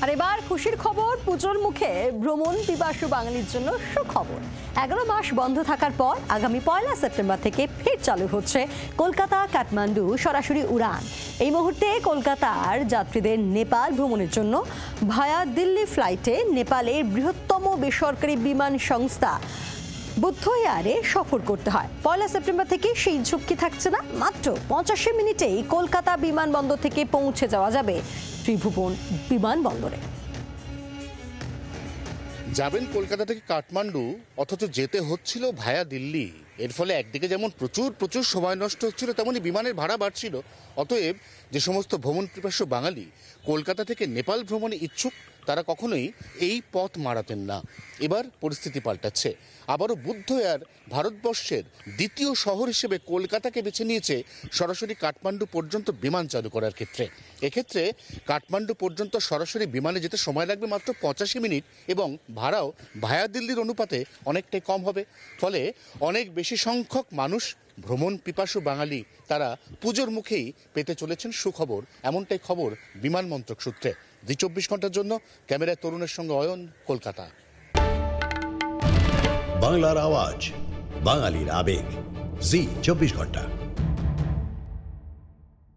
আর এবার খুশির খবর, পুজোর মুখে ভ্রমণ পিপাসু বাঙালির জন্য সুখবর। 11 মাস বন্ধ থাকার পর আগামী 1 সেপ্টেম্বর থেকে ফের চালু হচ্ছে কলকাতা কাঠমান্ডু সরাসরি উড়ান। এই মুহূর্তে কলকাতার যাত্রীদের নেপাল ভ্রমণের জন্য ভায়া দিল্লি ফ্লাইটে নেপালের বৃহত্তম বেসরকারি বিমান সংস্থা বুদ্ধ এয়ারে সফর করতে হয়। 1 সেপ্টেম্বর থেকে সেই ঝুঁকি থাকছে না। মাত্র 85 মিনিটেই কলকাতা বিমানবন্দর থেকে পৌঁছে যাওয়া যাবে ত্রিভুবন বিমানবন্দরে। যাবেন কলকাতা থেকে কাঠমান্ডু, অথচ যেতে হচ্ছিল ভায়া দিল্লি। এর ফলে একদিকে যেমন প্রচুর সময় নষ্ট হচ্ছিল, তেমনি বিমানের ভাড়া বাড়ছিল। অতএব যে সমস্ত ভ্রমণ পিপাসু বাঙালি কলকাতা থেকে নেপাল ভ্রমণে ইচ্ছুক, তারা কখনোই এই পথ মারাতেন না। এবার পরিস্থিতি পাল্টাচ্ছে। আবারও বুদ্ধ এয়ার ভারতবর্ষের দ্বিতীয় শহর হিসেবে কলকাতাকে বেছে নিয়েছে সরাসরি কাঠমান্ডু পর্যন্ত বিমান চালু করার ক্ষেত্রে। এক্ষেত্রে কাঠমান্ডু পর্যন্ত সরাসরি বিমানে যেতে সময় লাগবে মাত্র 85 মিনিট, এবং ভাড়াও ভায়া দিল্লির অনুপাতে অনেকটাই কম হবে। ফলে অনেক বেশি সংখ্যক মানুষ, ভ্রমণ পিপাসু বাঙালি, তারা পুজোর মুখেই পেতে চলেছেন সুখবর। এমনটাই খবর বিমান মন্ত্রক সূত্রে। 24 ঘন্টার জন্য ক্যামেরায় তরুণের সঙ্গে অয়ন, কলকাতা। বাংলার আওয়াজ, বাঙালির আবেগ, জি 24 ঘন্টা।